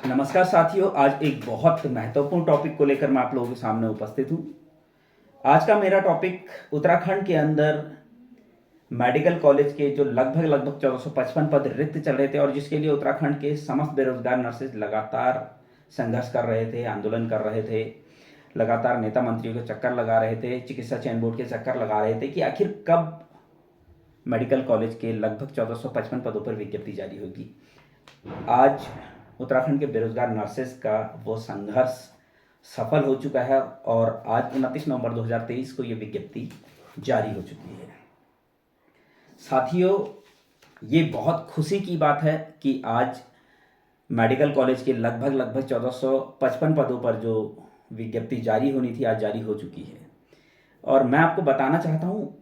नमस्कार साथियों, आज एक बहुत महत्वपूर्ण टॉपिक को लेकर मैं आप लोगों के सामने उपस्थित हूँ। आज का मेरा टॉपिक उत्तराखंड के अंदर मेडिकल कॉलेज के जो लगभग 1455 पद रिक्त चल रहे थे और जिसके लिए उत्तराखंड के समस्त बेरोजगार नर्सेज लगातार संघर्ष कर रहे थे, आंदोलन कर रहे थे, लगातार नेता मंत्रियों के चक्कर लगा रहे थे, चिकित्सा चयन बोर्ड के चक्कर लगा रहे थे कि आखिर कब मेडिकल कॉलेज के लगभग 1455 पदों पर विज्ञप्ति जारी होगी। आज उत्तराखंड के बेरोजगार नर्सेस का वो संघर्ष सफल हो चुका है और आज 29 नवंबर 2023 को ये विज्ञप्ति जारी हो चुकी है। साथियों, ये बहुत खुशी की बात है कि आज मेडिकल कॉलेज के लगभग 1455 पदों पर जो विज्ञप्ति जारी होनी थी आज जारी हो चुकी है। और मैं आपको बताना चाहता हूँ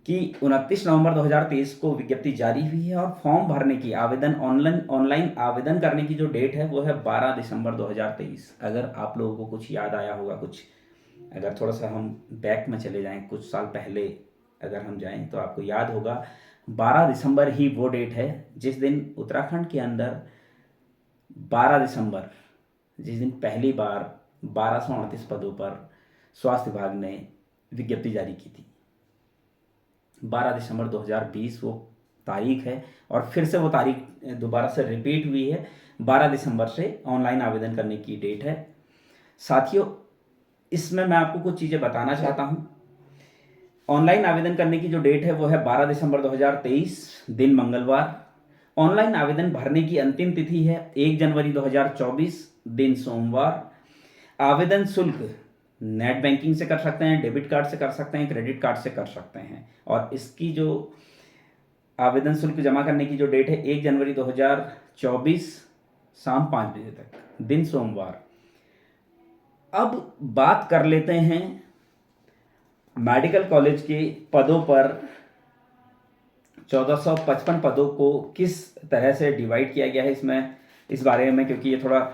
कि 29 नवंबर 2023 को विज्ञप्ति जारी हुई है और फॉर्म भरने की ऑनलाइन आवेदन करने की जो डेट है वो है 12 दिसंबर 2023। अगर आप लोगों को कुछ याद आया होगा, अगर थोड़ा सा हम बैक में चले जाएं, कुछ साल पहले अगर हम जाएं तो आपको याद होगा 12 दिसंबर ही वो डेट है जिस दिन उत्तराखंड के अंदर 12 दिसंबर, जिस दिन पहली बार 1238 पदों पर स्वास्थ्य विभाग ने विज्ञप्ति जारी की थी। 12 दिसंबर 2020 वो तारीख है और फिर से वो तारीख दोबारा से रिपीट हुई है। 12 दिसंबर से ऑनलाइन आवेदन करने की डेट है। साथियों, इसमें मैं आपको कुछ चीज़ें बताना चाहता हूँ। ऑनलाइन आवेदन करने की जो डेट है वो है 12 दिसंबर 2023, दिन मंगलवार। ऑनलाइन आवेदन भरने की अंतिम तिथि है 1 जनवरी 2024, दिन सोमवार। आवेदन शुल्क नेट बैंकिंग से कर सकते हैं, डेबिट कार्ड से कर सकते हैं, क्रेडिट कार्ड से कर सकते हैं। और इसकी जो आवेदन शुल्क जमा करने की जो डेट है 1 जनवरी 2024, शाम 5 बजे तक, दिन सोमवार। अब बात कर लेते हैं मेडिकल कॉलेज के पदों पर 1455 पदों को किस तरह से डिवाइड किया गया है इस बारे में, क्योंकि ये थोड़ा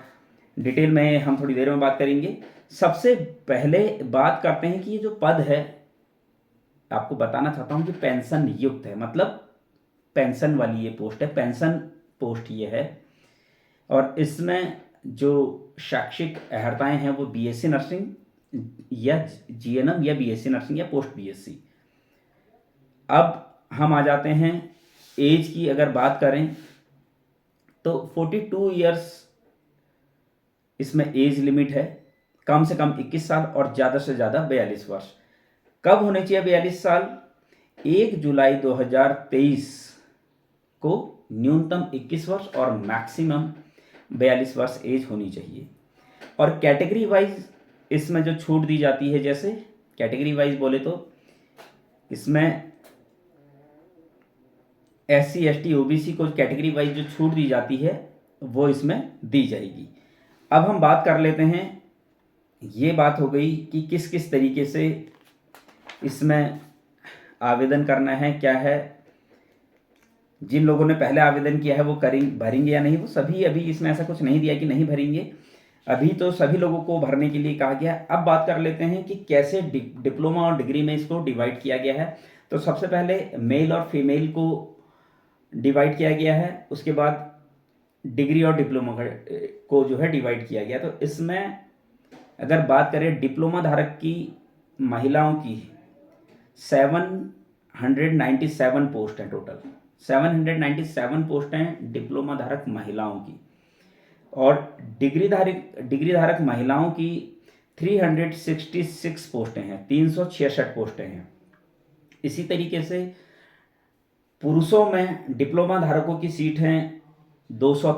डिटेल में हम थोड़ी देर में बात करेंगे। सबसे पहले बात करते हैं कि ये जो पद है, आपको बताना चाहता हूं कि पेंशन युक्त है, मतलब पेंशन वाली ये पोस्ट है, पेंशन पोस्ट ये है। और इसमें जो शैक्षिक अर्हताएं हैं वो बीएससी नर्सिंग या जीएनएम या बीएससी नर्सिंग या पोस्ट बीएससी। अब हम आ जाते हैं एज की, अगर बात करें तो 42 ईयर्स इसमें एज लिमिट है, कम से कम 21 साल और ज़्यादा से ज़्यादा 42 वर्ष। कब होने चाहिए 42 साल? 1 जुलाई 2023 को न्यूनतम 21 वर्ष और मैक्सिमम 42 वर्ष एज होनी चाहिए। और कैटेगरी वाइज इसमें जो छूट दी जाती है, जैसे कैटेगरी वाइज बोले तो इसमें SC ST OBC को कैटेगरी वाइज जो छूट दी जाती है वो इसमें दी जाएगी। अब हम बात कर लेते हैं, ये बात हो गई कि किस किस तरीके से इसमें आवेदन करना है, क्या है। जिन लोगों ने पहले आवेदन किया है वो भरेंगे या नहीं, वो सभी, अभी इसमें ऐसा कुछ नहीं दिया कि नहीं भरेंगे, अभी तो सभी लोगों को भरने के लिए कहा गया है। अब बात कर लेते हैं कि कैसे डिप्लोमा और डिग्री में इसको डिवाइड किया गया है। तो सबसे पहले मेल और फीमेल को डिवाइड किया गया है, उसके बाद डिग्री और डिप्लोमा को जो है डिवाइड किया गया। तो इसमें अगर बात करें डिप्लोमा धारक की महिलाओं की 797 पोस्ट हैं, टोटल 797 पोस्ट हैं डिप्लोमा धारक महिलाओं की। और डिग्री धारक महिलाओं की 366 पोस्टें हैं, 366 पोस्टें हैं। इसी तरीके से पुरुषों में डिप्लोमा धारकों की सीट हैं 200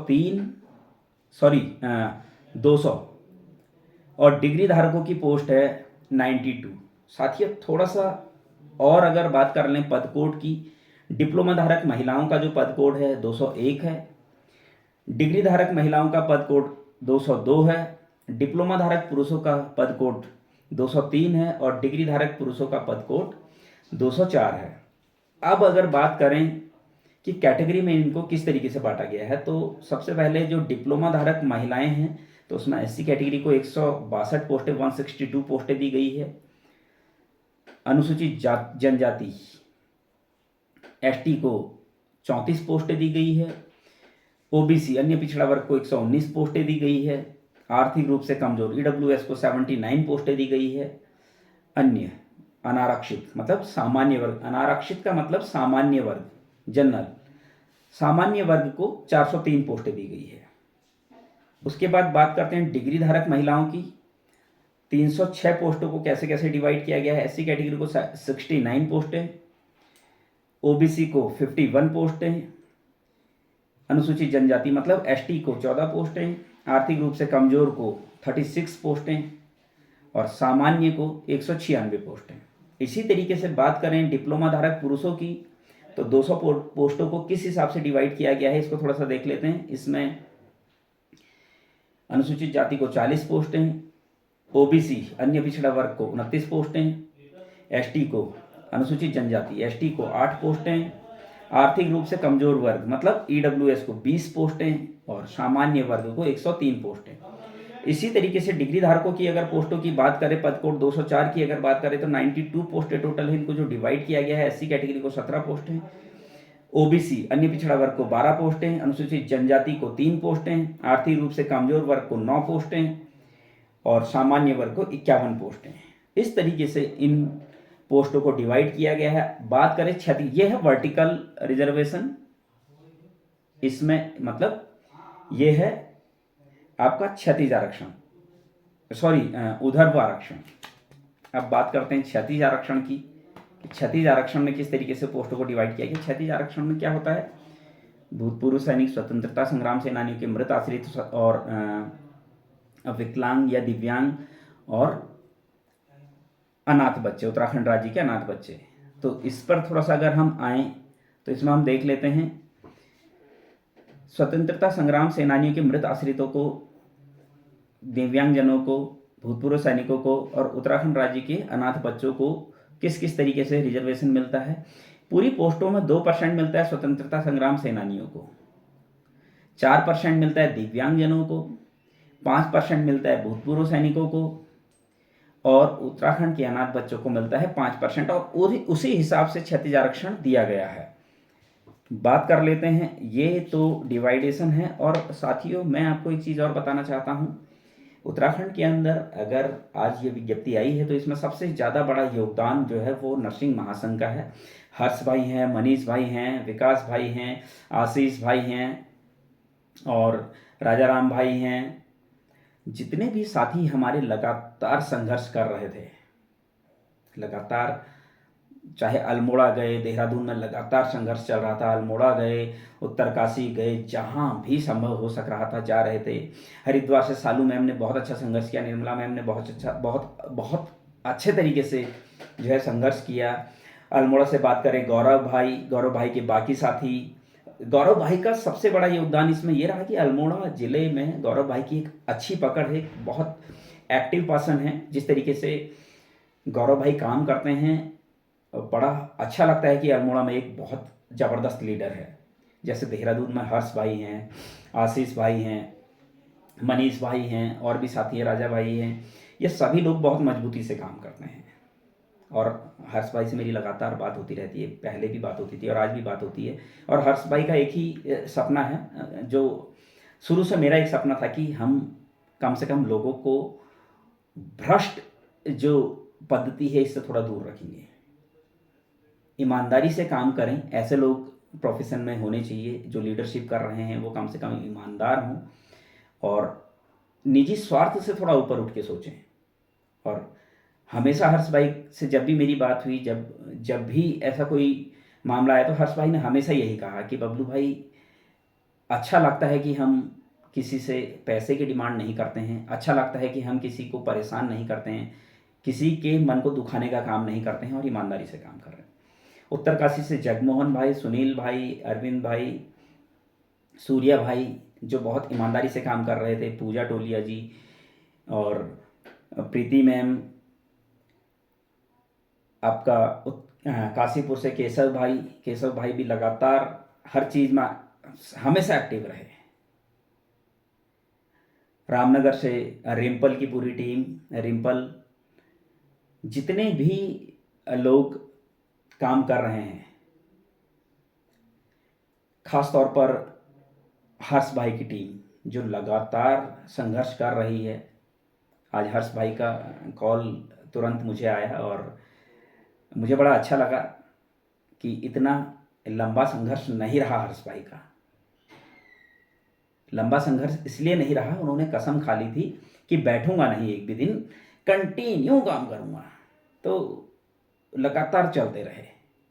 और डिग्री धारकों की पोस्ट है 92। साथियों, थोड़ा सा और अगर बात कर लें पद कोड की, डिप्लोमा धारक महिलाओं का जो पद कोड है 201 है, डिग्री धारक महिलाओं का पद कोड 202 है, डिप्लोमा धारक पुरुषों का पद कोड 203 है और डिग्री धारक पुरुषों का पद कोड 204 है। अब अगर बात करें कि कैटेगरी में इनको किस तरीके से बांटा गया है, तो सबसे पहले जो डिप्लोमा धारक महिलाएं हैं तो उसमें SC कैटेगरी को 162 पोस्टें, 162 पोस्टें दी गई है। अनुसूचित जनजाति ST को 34 पोस्टें दी गई है। ओबीसी अन्य पिछड़ा वर्ग को 119 पोस्टें दी गई है। आर्थिक रूप से कमजोर ईडब्ल्यूएस को 79 पोस्टें दी गई है। अन्य अनारक्षित मतलब सामान्य वर्ग, अनारक्षित का मतलब सामान्य वर्ग, जनरल, सामान्य वर्ग को 403 पोस्टें दी गई है। उसके बाद बात करते हैं डिग्री धारक महिलाओं की। 306 पोस्टों को कैसे कैसे डिवाइड किया गया है। एससी कैटेगरी को 69 पोस्टें, ओबीसी को 51 पोस्टें, अनुसूचित जनजाति मतलब एसटी को 14 पोस्टें, आर्थिक रूप से कमजोर को 36 पोस्टें और सामान्य को 196 पोस्टें। इसी तरीके से बात करें डिप्लोमा धारक पुरुषों की तो 200 पोस्टों को किस हिसाब से डिवाइड किया गया है इसको थोड़ा सा देख लेते हैं। इसमें अनुसूचित जाति को 40 पोस्टें, ओबीसी अन्य पिछड़ा वर्ग को 29 पोस्टें, एसटी को अनुसूचित जनजाति एसटी को 8 पोस्टें, आर्थिक रूप से कमजोर वर्ग मतलब ईडब्ल्यूएस को 20 पोस्टें और सामान्य वर्ग को 103 पोस्टें। इसी तरीके से डिग्री धारकों की अगर पोस्टों की बात करें, पद कोड 204 की अगर बात करें तो 92 पोस्टें टोटल है। इनको जो डिवाइड किया गया है, एससी कैटेगरी को 17 पोस्टें, ओबीसी अन्य पिछड़ा वर्ग को 12 पोस्टें, अनुसूचित जनजाति को 3 पोस्टें, आर्थिक रूप से कमजोर वर्ग को 9 पोस्टें और सामान्य वर्ग को 51 पोस्टें। इस तरीके से इन पोस्टों को डिवाइड किया गया है। बात करें क्षति, यह है वर्टिकल रिजर्वेशन, इसमें मतलब यह है आपका क्षतिज आरक्षण, सॉरी ऊर्ध्व आरक्षण। अब बात करते हैं क्षतिज आरक्षण की। क्षतिज आरक्षण में किस तरीके से पोस्टों को डिवाइड किया गया। क्षतिज आरक्षण में क्या होता है, भूतपूर्व सैनिक, स्वतंत्रता संग्राम सेनानियों के मृत आश्रित और विकलांग या दिव्यांग और अनाथ बच्चे, उत्तराखंड राज्य के अनाथ बच्चे। तो इस पर थोड़ा सा अगर हम आए तो इसमें हम देख लेते हैं स्वतंत्रता संग्राम सेनानियों के मृत आश्रितों को, दिव्यांगजनों को, भूतपूर्व सैनिकों को और उत्तराखंड राज्य के अनाथ बच्चों को किस किस तरीके से रिजर्वेशन मिलता है। पूरी पोस्टों में 2% मिलता है स्वतंत्रता संग्राम सेनानियों को, 4% मिलता है दिव्यांगजनों को, 5% मिलता है भूतपूर्व सैनिकों को और उत्तराखंड के अनाथ बच्चों को मिलता है 5% और उसी हिसाब से क्षतिज आरक्षण दिया गया है। बात कर लेते हैं, ये तो डिवाइडेशन है। और साथियों मैं आपको एक चीज़ और बताना चाहता हूँ, उत्तराखंड के अंदर अगर आज ये विज्ञप्ति आई है तो इसमें सबसे ज़्यादा बड़ा योगदान जो है वो नर्सिंग महासंघ का है। हर्ष भाई हैं, मनीष भाई हैं, विकास भाई हैं, आशीष भाई हैं और राजाराम भाई हैं। जितने भी साथी हमारे लगातार संघर्ष कर रहे थे, लगातार, चाहे अल्मोड़ा गए, देहरादून में लगातार संघर्ष चल रहा था, अल्मोड़ा गए, उत्तरकाशी गए, जहाँ भी संभव हो सक रहा था जा रहे थे। हरिद्वार से सालू मैम ने बहुत अच्छा संघर्ष किया, निर्मला मैम ने बहुत अच्छे तरीके से जो है संघर्ष किया। अल्मोड़ा से बात करें गौरव भाई के बाकी साथी, गौरव भाई का सबसे बड़ा योगदान इसमें यह रहा कि अल्मोड़ा ज़िले में गौरव भाई की एक अच्छी पकड़ है, बहुत एक्टिव पर्सन है। जिस तरीके से गौरव भाई काम करते हैं बड़ा अच्छा लगता है कि अल्मोड़ा में एक बहुत ज़बरदस्त लीडर है। जैसे देहरादून में हर्ष भाई हैं, आशीष भाई हैं, मनीष भाई हैं और भी साथी है, राजा भाई हैं। ये सभी लोग बहुत मजबूती से काम करते हैं और हर्ष भाई से मेरी लगातार बात होती रहती है, पहले भी बात होती थी और आज भी बात होती है। और हर्ष भाई का एक ही सपना है, जो शुरू से मेरा एक सपना था कि हम कम से कम लोगों को भ्रष्ट जो पद्धति है इससे थोड़ा दूर रखेंगे, ईमानदारी से काम करें। ऐसे लोग प्रोफेशन में होने चाहिए, जो लीडरशिप कर रहे हैं वो कम से कम ईमानदार हों और निजी स्वार्थ से थोड़ा ऊपर उठ के सोचें। और हमेशा हर्ष भाई से जब भी मेरी बात हुई, जब भी ऐसा कोई मामला आया तो हर्ष भाई ने हमेशा यही कहा कि बबलू भाई, अच्छा लगता है कि हम किसी से पैसे की डिमांड नहीं करते हैं, अच्छा लगता है कि हम किसी को परेशान नहीं करते हैं, किसी के मन को दुखाने का काम नहीं करते हैं और ईमानदारी से काम कर रहे हैं। उत्तरकाशी से जगमोहन भाई, सुनील भाई, अरविंद भाई, सूर्या भाई जो बहुत ईमानदारी से काम कर रहे थे, पूजा टोलिया जी और प्रीति मैम, आपका काशीपुर से केशव भाई भी लगातार हर चीज़ में हमेशा एक्टिव रहे। रामनगर से रिम्पल की पूरी टीम, रिम्पल, जितने भी लोग काम कर रहे हैं, खास तौर पर हर्ष भाई की टीम जो लगातार संघर्ष कर रही है। आज हर्ष भाई का कॉल तुरंत मुझे आया और मुझे बड़ा अच्छा लगा कि इतना लंबा संघर्ष नहीं रहा हर्ष भाई का। लंबा संघर्ष इसलिए नहीं रहा, उन्होंने कसम खा ली थी कि बैठूंगा नहीं, एक भी दिन कंटिन्यू काम करूंगा। तो लगातार चलते रहे,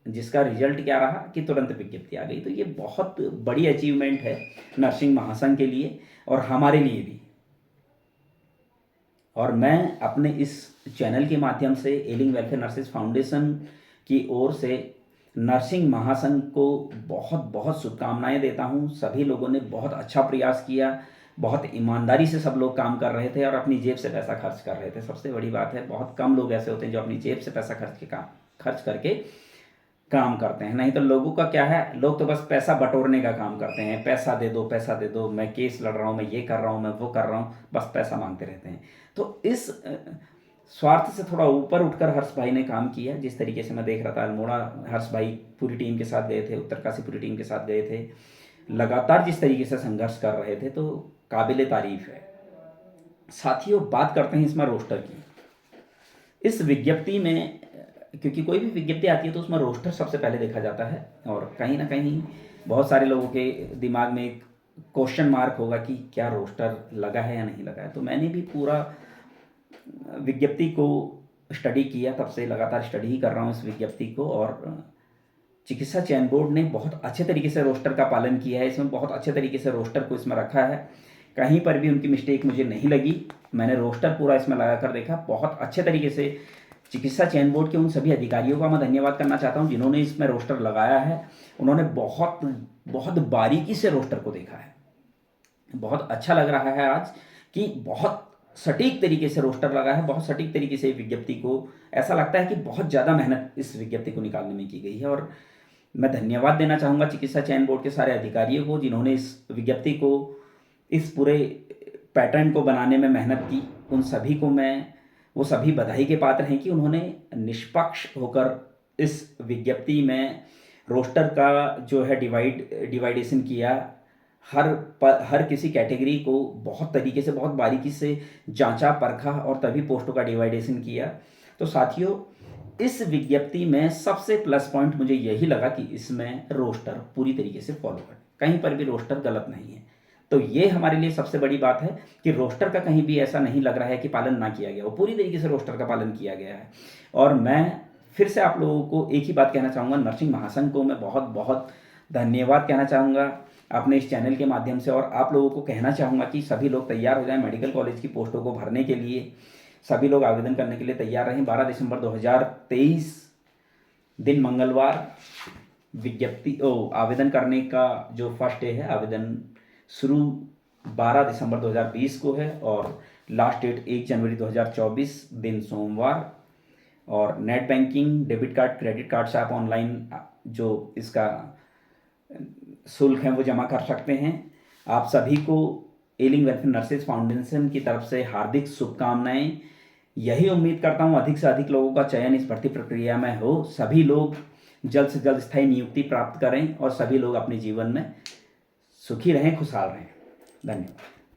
जिसका रिजल्ट क्या रहा कि तुरंत विज्ञप्ति आ गई। तो ये बहुत बड़ी अचीवमेंट है नर्सिंग महासंघ के लिए और हमारे लिए भी। और मैं अपने इस चैनल के माध्यम से एलिंग वेलफेयर नर्सेज फाउंडेशन की ओर से नर्सिंग महासंघ को बहुत बहुत शुभकामनाएं देता हूं। सभी लोगों ने बहुत अच्छा प्रयास किया, बहुत ईमानदारी से सब लोग काम कर रहे थे और अपनी जेब से पैसा खर्च कर रहे थे। सबसे बड़ी बात है, बहुत कम लोग ऐसे होते हैं जो अपनी जेब से पैसा खर्च करके काम करते हैं। नहीं तो लोगों का क्या है, लोग तो बस पैसा बटोरने का काम करते हैं। पैसा दे दो, पैसा दे दो, मैं केस लड़ रहा हूँ, मैं ये कर रहा हूँ, मैं वो कर रहा हूँ, बस पैसा मांगते रहते हैं। तो इस स्वार्थ से थोड़ा ऊपर उठकर हर्ष भाई ने काम किया। जिस तरीके से मैं देख रहा था, अल्मोड़ा हर्ष भाई पूरी टीम के साथ गए थे, उत्तरकाशी पूरी टीम के साथ गए थे, लगातार जिस तरीके से संघर्ष कर रहे थे, तो काबिले तारीफ है। साथियों, बात करते हैं इसमें रोस्टर की। इस विज्ञप्ति में, क्योंकि कोई भी विज्ञप्ति आती है तो उसमें रोस्टर सबसे पहले देखा जाता है और कहीं ना कहीं बहुत सारे लोगों के दिमाग में एक क्वेश्चन मार्क होगा कि क्या रोस्टर लगा है या नहीं लगा है। तो मैंने भी पूरा विज्ञप्ति को स्टडी किया, तब से लगातार स्टडी ही कर रहा हूँ इस विज्ञप्ति को। और चिकित्सा चयन बोर्ड ने बहुत अच्छे तरीके से रोस्टर का पालन किया है, इसमें बहुत अच्छे तरीके से रोस्टर को इसमें रखा है। कहीं पर भी उनकी मिस्टेक मुझे नहीं लगी। मैंने रोस्टर पूरा इसमें लगा कर देखा, बहुत अच्छे तरीके से। चिकित्सा चयन बोर्ड के उन सभी अधिकारियों का मैं धन्यवाद करना चाहता हूं जिन्होंने इसमें रोस्टर लगाया है। उन्होंने बहुत बहुत बारीकी से रोस्टर को देखा है। बहुत अच्छा लग रहा है आज कि बहुत सटीक तरीके से रोस्टर लगा है, बहुत सटीक तरीके से विज्ञप्ति को, ऐसा लगता है कि बहुत ज़्यादा मेहनत इस विज्ञप्ति को निकालने में की गई है। और मैं धन्यवाद देना चाहूँगा चिकित्सा चयन बोर्ड के सारे अधिकारियों को जिन्होंने इस विज्ञप्ति को, इस पूरे पैटर्न को बनाने में मेहनत की। उन सभी को वो सभी बधाई के पात्र हैं कि उन्होंने निष्पक्ष होकर इस विज्ञप्ति में रोस्टर का जो है डिवाइडेशन किया। हर किसी कैटेगरी को बहुत तरीके से, बहुत बारीकी से जांचा, परखा और तभी पोस्टों का डिवाइडेशन किया। तो साथियों, इस विज्ञप्ति में सबसे प्लस पॉइंट मुझे यही लगा कि इसमें रोस्टर पूरी तरीके से फॉलो है, कहीं पर भी रोस्टर गलत नहीं है। तो ये हमारे लिए सबसे बड़ी बात है कि रोस्टर का कहीं भी ऐसा नहीं लग रहा है कि पालन ना किया गया, वो पूरी तरीके से रोस्टर का पालन किया गया है। और मैं फिर से आप लोगों को एक ही बात कहना चाहूँगा, नर्सिंग महासंघ को मैं बहुत बहुत धन्यवाद कहना चाहूँगा अपने इस चैनल के माध्यम से। और आप लोगों को कहना चाहूँगा कि सभी लोग तैयार हो जाएं मेडिकल कॉलेज की पोस्टों को भरने के लिए। सभी लोग आवेदन करने के लिए तैयार रहें। 12 दिसंबर 2023 दिन मंगलवार विज्ञप्ति आवेदन करने का जो फर्स्ट डे है, आवेदन शुरू 12 दिसंबर 2020 को है और लास्ट डेट 1 जनवरी 2024 दिन सोमवार। और net banking, debit card, credit card से आप ऑनलाइन जो इसका शुल्क है वो जमा कर सकते हैं। आप सभी को एलिंग वेलफेयर नर्सेज फाउंडेशन की तरफ से हार्दिक शुभकामनाएं। यही उम्मीद करता हूं अधिक से अधिक लोगों का चयन इस भर्ती प्रक्रिया में हो, सभी लोग जल्द से जल्द स्थायी नियुक्ति प्राप्त करें और सभी लोग अपने जीवन में सुखी रहें, खुशहाल रहें। धन्यवाद।